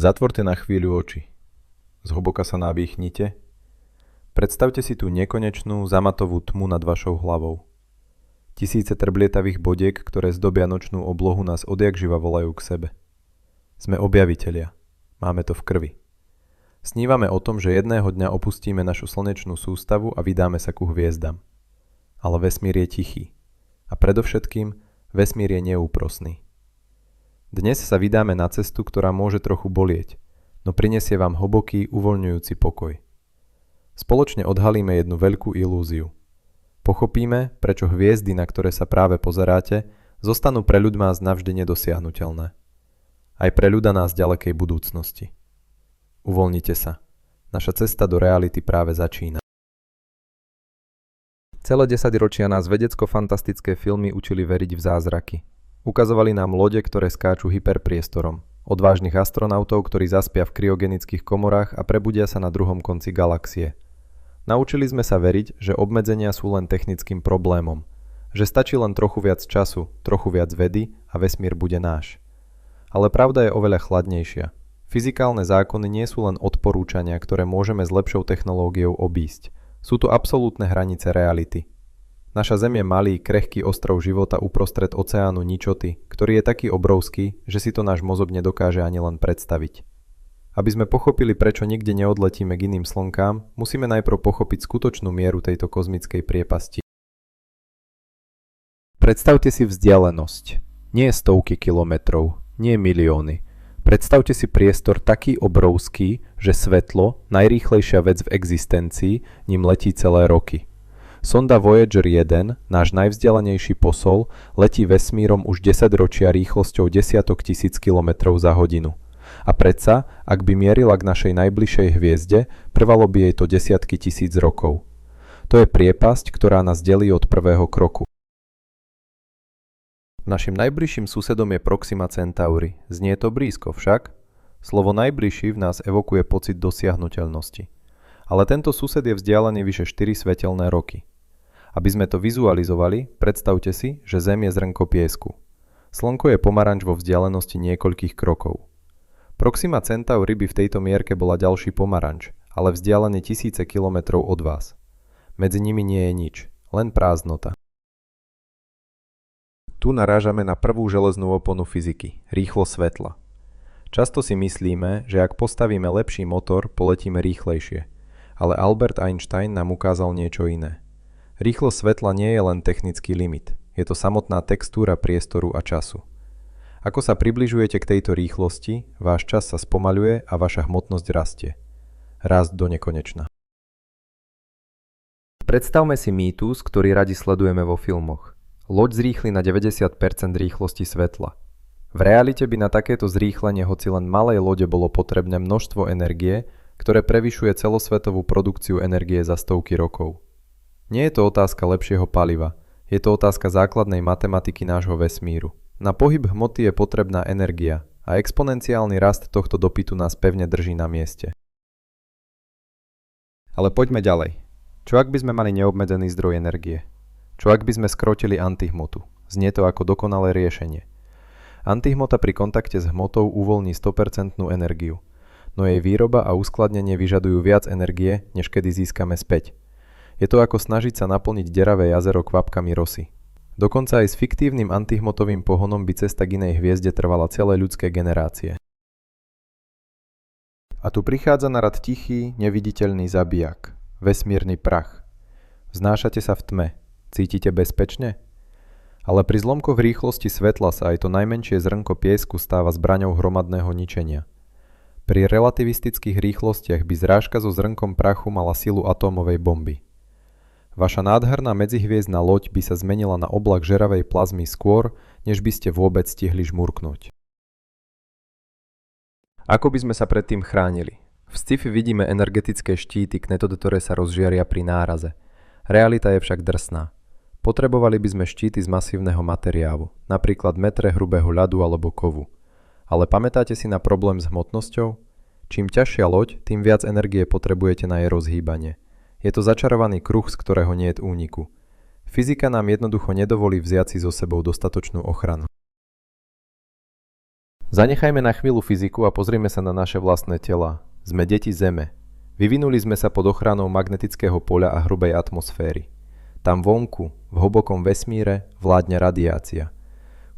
Zatvorte na chvíľu oči. Zhlboka sa nadýchnite. Predstavte si tú nekonečnú zamatovú tmu nad vašou hlavou. Tisíce trblietavých bodiek, ktoré zdobia nočnú oblohu, nás odjakživa volajú k sebe. Sme objavitelia. Máme to v krvi. Snívame o tom, že jedného dňa opustíme našu slnečnú sústavu a vydáme sa ku hviezdam. Ale vesmír je tichý. A predovšetkým, vesmír je neúprosný. Dnes sa vydáme na cestu, ktorá môže trochu bolieť, no prinesie vám hlboký, uvoľňujúci pokoj. Spoločne odhalíme jednu veľkú ilúziu. Pochopíme, prečo hviezdy, na ktoré sa práve pozeráte, zostanú pre ľudí navždy nedosiahnuteľné. Aj pre ľuda nás ďalekej budúcnosti. Uvoľnite sa. Naša cesta do reality práve začína. Celé 10 ročia nás vedecko-fantastické filmy učili veriť v zázraky. Ukazovali nám lode, ktoré skáču hyperpriestorom, odvážnych astronautov, ktorí zaspia v kryogenických komorách a prebudia sa na druhom konci galaxie. Naučili sme sa veriť, že obmedzenia sú len technickým problémom, že stačí len trochu viac času, trochu viac vedy a vesmír bude náš. Ale pravda je oveľa chladnejšia. Fyzikálne zákony nie sú len odporúčania, ktoré môžeme s lepšou technológiou obísť. Sú to absolútne hranice reality. Naša Zem je malý, krehký ostrov života uprostred oceánu ničoty, ktorý je taký obrovský, že si to náš mozog nedokáže ani len predstaviť. Aby sme pochopili, prečo nikde neodletíme k iným slnkám, musíme najprv pochopiť skutočnú mieru tejto kozmickej priepasti. Predstavte si vzdialenosť. Nie stovky kilometrov, nie milióny. Predstavte si priestor taký obrovský, že svetlo, najrýchlejšia vec v existencii, ním letí celé roky. Sonda Voyager 1, náš najvzdialenejší posol, letí vesmírom už 10 ročia rýchlosťou desiatok tisíc kilometrov za hodinu. A predsa, ak by mierila k našej najbližšej hviezde, trvalo by jej to desiatky tisíc rokov. To je priepasť, ktorá nás delí od prvého kroku. Našim najbližším susedom je Proxima Centauri. Znie to blízko však? Slovo najbližší v nás evokuje pocit dosiahnuteľnosti. Ale tento sused je vzdialený vyše 4 svetelné roky. Aby sme to vizualizovali, predstavte si, že Zem je zrnko piesku. Slnko je pomaranč vo vzdialenosti niekoľkých krokov. Proxima Centauri by v tejto mierke bola ďalší pomaranč, ale vzdialený tisíce kilometrov od vás. Medzi nimi nie je nič, len prázdnota. Tu narážame na prvú železnú oponu fyziky, rýchlosť svetla. Často si myslíme, že ak postavíme lepší motor, poletíme rýchlejšie. Ale Albert Einstein nám ukázal niečo iné. Rýchlosť svetla nie je len technický limit, je to samotná textúra priestoru a času. Ako sa približujete k tejto rýchlosti, váš čas sa spomaľuje a vaša hmotnosť rastie. Rast do nekonečna. Predstavme si mýtus, ktorý radi sledujeme vo filmoch. Loď zrýchli na 90% rýchlosti svetla. V realite by na takéto zrýchlenie hoci len malej lode bolo potrebné množstvo energie, ktoré prevyšuje celosvetovú produkciu energie za stovky rokov. Nie je to otázka lepšieho paliva, je to otázka základnej matematiky nášho vesmíru. Na pohyb hmoty je potrebná energia a exponenciálny rast tohto dopytu nás pevne drží na mieste. Ale poďme ďalej. Čo ak by sme mali neobmedzený zdroj energie? Čo ak by sme skrotili antihmotu? Znie to ako dokonalé riešenie. Antihmota pri kontakte s hmotou uvoľní 100% energiu, no jej výroba a uskladnenie vyžadujú viac energie, než kedy získame späť. Je to ako snažiť sa naplniť deravé jazero kvapkami rosy. Dokonca aj s fiktívnym antihmotovým pohonom by cesta k inej hviezde trvala celé ľudské generácie. A tu prichádza na rad tichý, neviditeľný zabijak, vesmírny prach. Vznášate sa v tme, cítite bezpečne? Ale pri zlomkoch rýchlosti svetla sa aj to najmenšie zrnko piesku stáva zbraňou hromadného ničenia. Pri relativistických rýchlostiach by zrážka so zrnkom prachu mala silu atómovej bomby. Vaša nádherná medzihviezdna loď by sa zmenila na oblak žeravej plazmy skôr, než by ste vôbec stihli žmurknúť. Ako by sme sa predtým chránili? V sci-fi vidíme energetické štíty, knetodetore sa rozžiaria pri náraze. Realita je však drsná. Potrebovali by sme štíty z masívneho materiálu, napríklad metre hrubého ľadu alebo kovu. Ale pamätáte si na problém s hmotnosťou? Čím ťažšia loď, tým viac energie potrebujete na jej rozhýbanie. Je to začarovaný kruh, z ktorého nie je úniku. Fyzika nám jednoducho nedovolí vziať si so sebou dostatočnú ochranu. Zanechajme na chvíľu fyziku a pozrime sa na naše vlastné tela. Sme deti Zeme. Vyvinuli sme sa pod ochranou magnetického poľa a hrubej atmosféry. Tam vonku, v hlbokom vesmíre, vládne radiácia.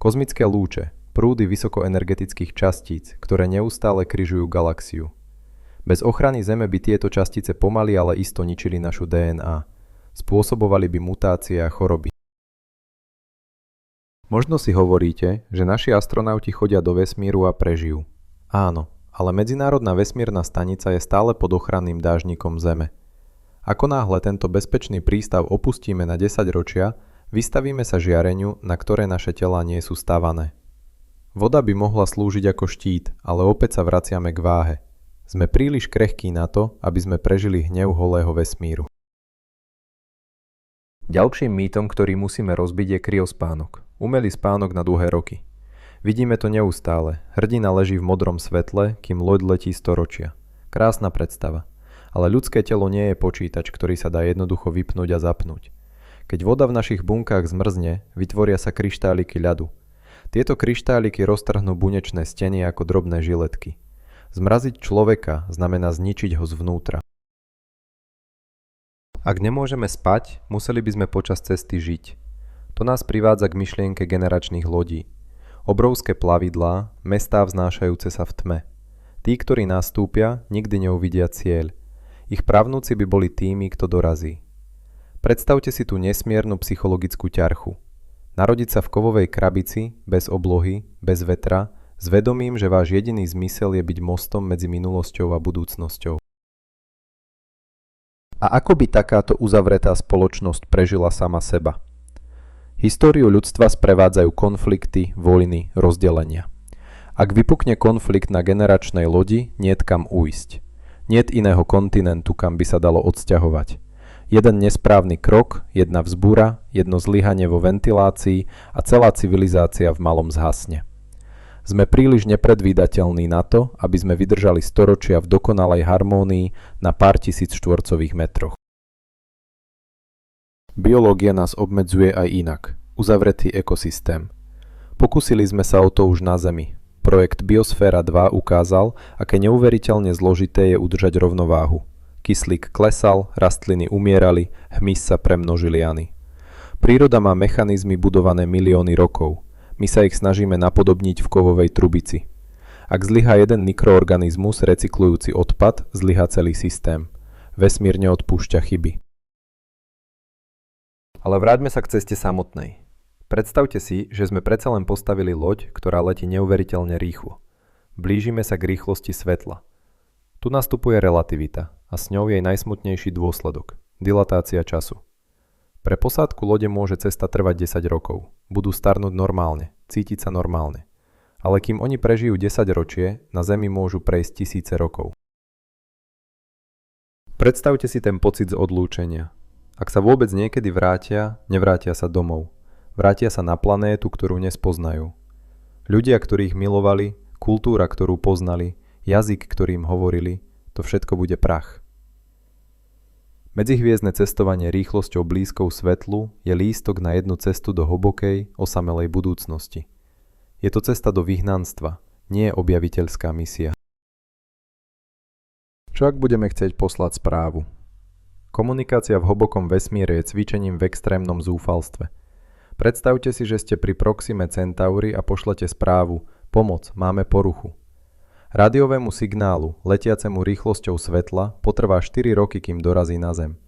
Kozmické lúče, prúdy vysokoenergetických častíc, ktoré neustále križujú galaxiu. Bez ochrany Zeme by tieto častice pomaly, ale isto ničili našu DNA. Spôsobovali by mutácie a choroby. Možno si hovoríte, že naši astronauti chodia do vesmíru a prežijú. Áno, ale Medzinárodná vesmírna stanica je stále pod ochranným dážnikom Zeme. Ako náhle tento bezpečný prístav opustíme na 10 ročia, vystavíme sa žiareniu, na ktoré naše telá nie sú stavané. Voda by mohla slúžiť ako štít, ale opäť sa vraciame k váhe. Sme príliš krehkí na to, aby sme prežili hnev holého vesmíru. Ďalším mýtom, ktorý musíme rozbiť, je kryospánok. Umelý spánok na dlhé roky. Vidíme to neustále. Hrdina leží v modrom svetle, kým loď letí storočia. Krásna predstava. Ale ľudské telo nie je počítač, ktorý sa dá jednoducho vypnúť a zapnúť. Keď voda v našich bunkách zmrzne, vytvoria sa kryštáliky ľadu. Tieto kryštáliky roztrhnú bunečné steny ako drobné žiletky. Zmraziť človeka znamená zničiť ho zvnútra. Ak nemôžeme spať, museli by sme počas cesty žiť. To nás privádza k myšlienke generačných lodí. Obrovské plavidlá, mestá vznášajúce sa v tme. Tí, ktorí nastúpia, nikdy neuvidia cieľ. Ich pravnúci by boli tými, kto dorazí. Predstavte si tú nesmiernu psychologickú ťarchu. Narodiť sa v kovovej krabici, bez oblohy, bez vetra, s vedomím, že váš jediný zmysel je byť mostom medzi minulosťou a budúcnosťou. A ako by takáto uzavretá spoločnosť prežila sama seba? Históriu ľudstva sprevádzajú konflikty, vojny, rozdelenia. Ak vypukne konflikt na generačnej lodi, niet kam ujsť. Niet iného kontinentu, kam by sa dalo odsťahovať. Jeden nesprávny krok, jedna vzbúra, jedno zlyhanie vo ventilácii a celá civilizácia v malom zhasne. Sme príliš nepredvídateľní na to, aby sme vydržali storočia v dokonalej harmónii na pár tisíc štvorcových metroch. Biológia nás obmedzuje aj inak. Uzavretý ekosystém. Pokúsili sme sa o to už na Zemi. Projekt Biosféra 2 ukázal, aké neuveriteľne zložité je udržať rovnováhu. Kyslík klesal, rastliny umierali, hmyz sa premnožili jany. Príroda má mechanizmy budované milióny rokov. My sa ich snažíme napodobniť v kovovej trubici. Ak zlyhá jeden mikroorganizmus recyklujúci odpad, zlyhá celý systém. Vesmír neodpúšťa chyby. Ale vráťme sa k ceste samotnej. Predstavte si, že sme predsa len postavili loď, ktorá letí neuveriteľne rýchlo. Blížime sa k rýchlosti svetla. Tu nastupuje relativita a s ňou jej najsmutnejší dôsledok – dilatácia času. Pre posádku lode môže cesta trvať 10 rokov. Budú starnúť normálne, cítiť sa normálne. Ale kým oni prežijú 10 ročie, na Zemi môžu prejsť tisíce rokov. Predstavte si ten pocit z odlúčenia. Ak sa vôbec niekedy vrátia, nevrátia sa domov. Vrátia sa na planétu, ktorú nespoznajú. Ľudia, ktorých milovali, kultúra, ktorú poznali, jazyk, ktorým hovorili, to všetko bude prach. Medzihviezdne cestovanie rýchlosťou blízkou svetlu je lístok na jednu cestu do hlbokej, osamelej budúcnosti. Je to cesta do vyhnanstva, nie je objaviteľská misia. Čo ak budeme chcieť poslať správu? Komunikácia v hlbokom vesmíre je cvičením v extrémnom zúfalstve. Predstavte si, že ste pri Proxime Centauri a pošlete správu: pomoc, máme poruchu. Rádiovému signálu, letiacemu rýchlosťou svetla, potrvá 4 roky, kým dorazí na Zem.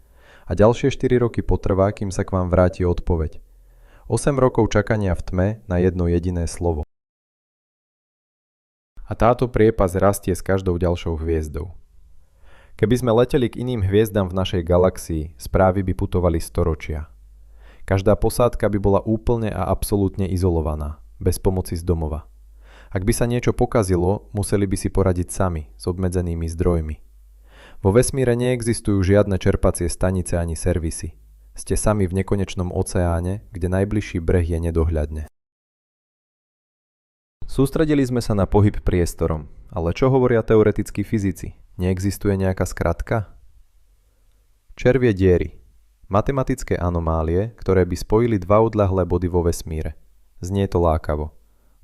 A ďalšie 4 roky potrvá, kým sa k vám vráti odpoveď. 8 rokov čakania v tme na jedno jediné slovo. A táto priepas rastie s každou ďalšou hviezdou. Keby sme leteli k iným hviezdam v našej galaxii, správy by putovali storočia. Každá posádka by bola úplne a absolútne izolovaná, bez pomoci z domova. Ak by sa niečo pokazilo, museli by si poradiť sami, s obmedzenými zdrojmi. Vo vesmíre neexistujú žiadne čerpacie stanice ani servisy. Ste sami v nekonečnom oceáne, kde najbližší breh je nedohľadne. Sústredili sme sa na pohyb priestorom, ale čo hovoria teoretickí fyzici? Neexistuje nejaká skratka? Červie diery. Matematické anomálie, ktoré by spojili dva odľahlé body vo vesmíre. Znie to lákavo.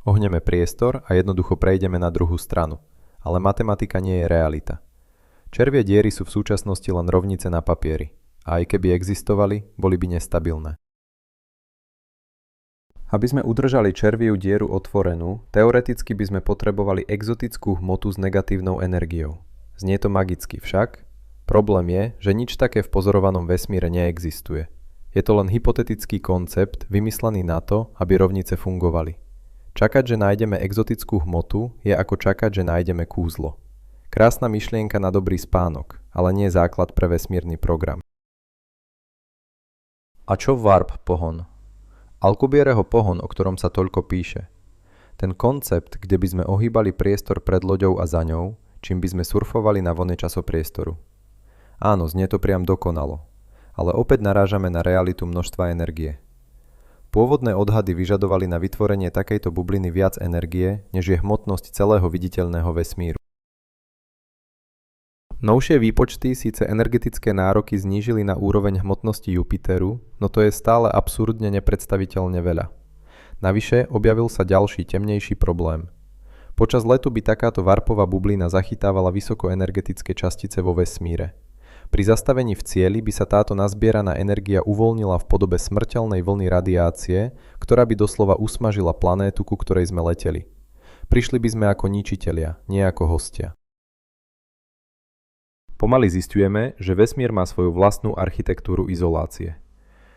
Ohneme priestor a jednoducho prejdeme na druhú stranu. Ale matematika nie je realita. Červie diery sú v súčasnosti len rovnice na papieri. A aj keby existovali, boli by nestabilné. Aby sme udržali červiu dieru otvorenú, teoreticky by sme potrebovali exotickú hmotu s negatívnou energiou. Znie to magicky však. Problém je, že nič také v pozorovanom vesmíre neexistuje. Je to len hypotetický koncept, vymyslený na to, aby rovnice fungovali. Čakať, že nájdeme exotickú hmotu, je ako čakať, že nájdeme kúzlo. Krásna myšlienka na dobrý spánok, ale nie základ pre vesmírny program. A čo warp pohon? Alcubierreho pohon, o ktorom sa toľko píše. Ten koncept, kde by sme ohýbali priestor pred loďou a za ňou, čím by sme surfovali na vlne časopriestoru. Áno, znie to priam dokonalo, ale opäť narážame na realitu množstva energie. Pôvodné odhady vyžadovali na vytvorenie takejto bubliny viac energie, než je hmotnosť celého viditeľného vesmíru. Novšie výpočty síce energetické nároky znížili na úroveň hmotnosti Jupiteru, no to je stále absurdne nepredstaviteľne veľa. Navyše objavil sa ďalší temnejší problém. Počas letu by takáto warpová bublina zachytávala vysokoenergetické častice vo vesmíre. Pri zastavení v cieli by sa táto nazbieraná energia uvoľnila v podobe smrteľnej vlny radiácie, ktorá by doslova usmažila planétu, ku ktorej sme leteli. Prišli by sme ako ničitelia, nie ako hostia. Pomaly zisťujeme, že vesmír má svoju vlastnú architektúru izolácie.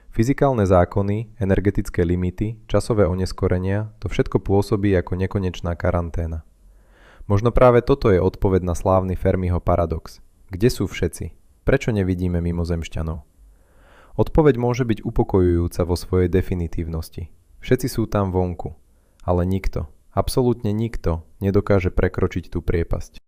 Fyzikálne zákony, energetické limity, časové oneskorenia, to všetko pôsobí ako nekonečná karanténa. Možno práve toto je odpoveď na slávny Fermiho paradox. Kde sú všetci? Prečo nevidíme mimozemšťanov? Odpoveď môže byť upokojujúca vo svojej definitívnosti. Všetci sú tam vonku, ale nikto, absolútne nikto, nedokáže prekročiť tú priepasť.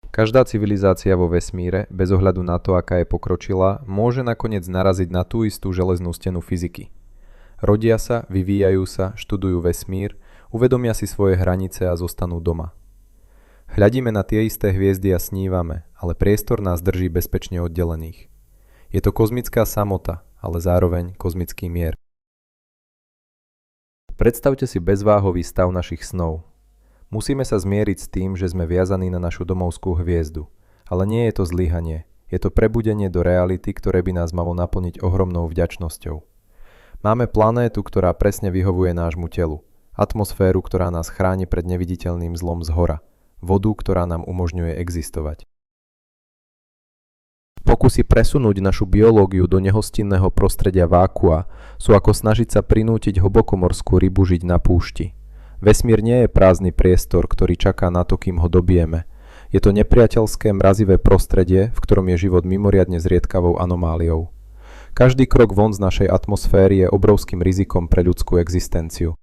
Každá civilizácia vo vesmíre, bez ohľadu na to, aká je pokročilá, môže nakoniec naraziť na tú istú železnú stenu fyziky. Rodia sa, vyvíjajú sa, študujú vesmír, uvedomia si svoje hranice a zostanú doma. Hľadíme na tie isté hviezdy a snívame, ale priestor nás drží bezpečne oddelených. Je to kozmická samota, ale zároveň kozmický mier. Predstavte si bezváhový stav našich snov. Musíme sa zmieriť s tým, že sme viazaní na našu domovskú hviezdu, ale nie je to zlyhanie, je to prebudenie do reality, ktoré by nás malo naplniť ohromnou vďačnosťou. Máme planétu, ktorá presne vyhovuje nášmu telu, atmosféru, ktorá nás chráni pred neviditeľným zlom zhora, vodu, ktorá nám umožňuje existovať. Pokusy presunúť našu biológiu do nehostinného prostredia vákua sú ako snažiť sa prinútiť hlbokomorskú rybu žiť na púšti. Vesmír nie je prázdny priestor, ktorý čaká na to, kým ho dobijeme. Je to nepriateľské mrazivé prostredie, v ktorom je život mimoriadne zriedkavou anomáliou. Každý krok von z našej atmosféry je obrovským rizikom pre ľudskú existenciu.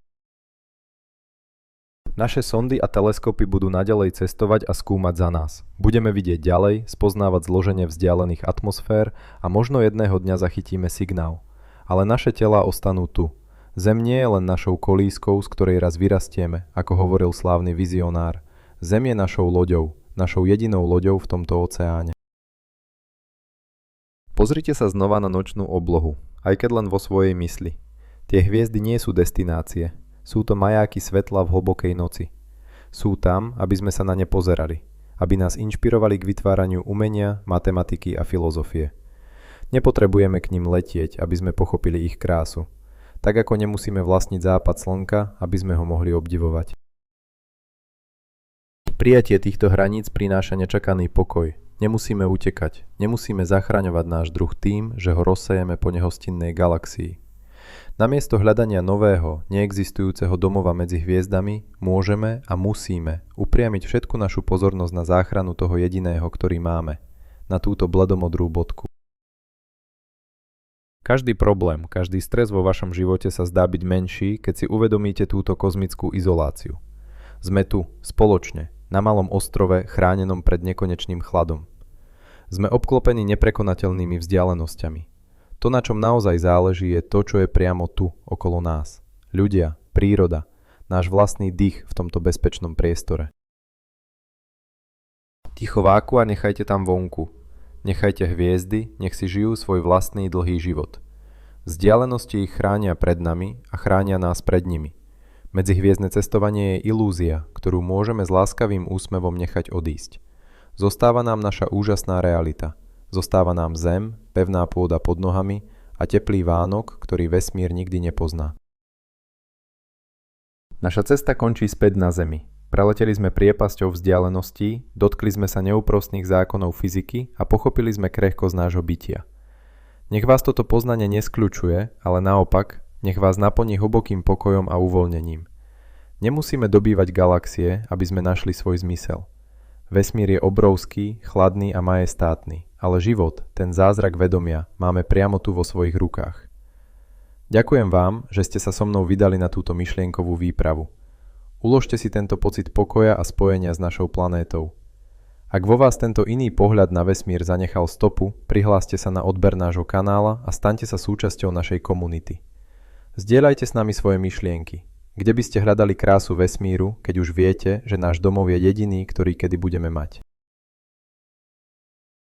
Naše sondy a teleskopy budú naďalej cestovať a skúmať za nás. Budeme vidieť ďalej, spoznávať zloženie vzdialených atmosfér a možno jedného dňa zachytíme signál. Ale naše telá ostanú tu. Zem nie je len našou kolískou, z ktorej raz vyrastieme, ako hovoril slávny vizionár. Zem je našou loďou, našou jedinou loďou v tomto oceáne. Pozrite sa znova na nočnú oblohu, aj keď len vo svojej mysli. Tie hviezdy nie sú destinácie. Sú to majáky svetla v hlbokej noci. Sú tam, aby sme sa na ne pozerali, aby nás inšpirovali k vytváraniu umenia, matematiky a filozofie. Nepotrebujeme k ním letieť, aby sme pochopili ich krásu. Tak ako nemusíme vlastniť západ slnka, aby sme ho mohli obdivovať. Prijatie týchto hraníc prináša nečakaný pokoj. Nemusíme utekať, nemusíme zachraňovať náš druh tým, že ho rozsejeme po nehostinnej galaxii. Namiesto hľadania nového, neexistujúceho domova medzi hviezdami, môžeme a musíme upriamiť všetku našu pozornosť na záchranu toho jediného, ktorý máme, na túto bledomodrú bodku. Každý problém, každý stres vo vašom živote sa zdá byť menší, keď si uvedomíte túto kozmickú izoláciu. Sme tu, spoločne, na malom ostrove, chránenom pred nekonečným chladom. Sme obklopení neprekonateľnými vzdialenosťami. To, na čom naozaj záleží, je to, čo je priamo tu, okolo nás. Ľudia, príroda, náš vlastný dých v tomto bezpečnom priestore. Ticho vákua nechajte tam vonku. Nechajte hviezdy, nech si žijú svoj vlastný dlhý život. Vzdialenosti ich chránia pred nami a chránia nás pred nimi. Medzihviezdne cestovanie je ilúzia, ktorú môžeme s láskavým úsmevom nechať odísť. Zostáva nám naša úžasná realita. Zostáva nám Zem, pevná pôda pod nohami a teplý Vánok, ktorý vesmír nikdy nepozná. Naša cesta končí späť na Zemi. Preleteli sme priepasťou vzdialeností, dotkli sme sa neúprostných zákonov fyziky a pochopili sme krehkosť nášho bytia. Nech vás toto poznanie neskľučuje, ale naopak, nech vás naplní hlbokým pokojom a uvoľnením. Nemusíme dobývať galaxie, aby sme našli svoj zmysel. Vesmír je obrovský, chladný a majestátny, ale život, ten zázrak vedomia, máme priamo tu vo svojich rukách. Ďakujem vám, že ste sa so mnou vydali na túto myšlienkovú výpravu. Uložte si tento pocit pokoja a spojenia s našou planétou. Ak vo vás tento iný pohľad na vesmír zanechal stopu, prihláste sa na odber nášho kanála a staňte sa súčasťou našej komunity. Zdieľajte s nami svoje myšlienky. Kde by ste hľadali krásu vesmíru, keď už viete, že náš domov je jediný, ktorý kedy budeme mať?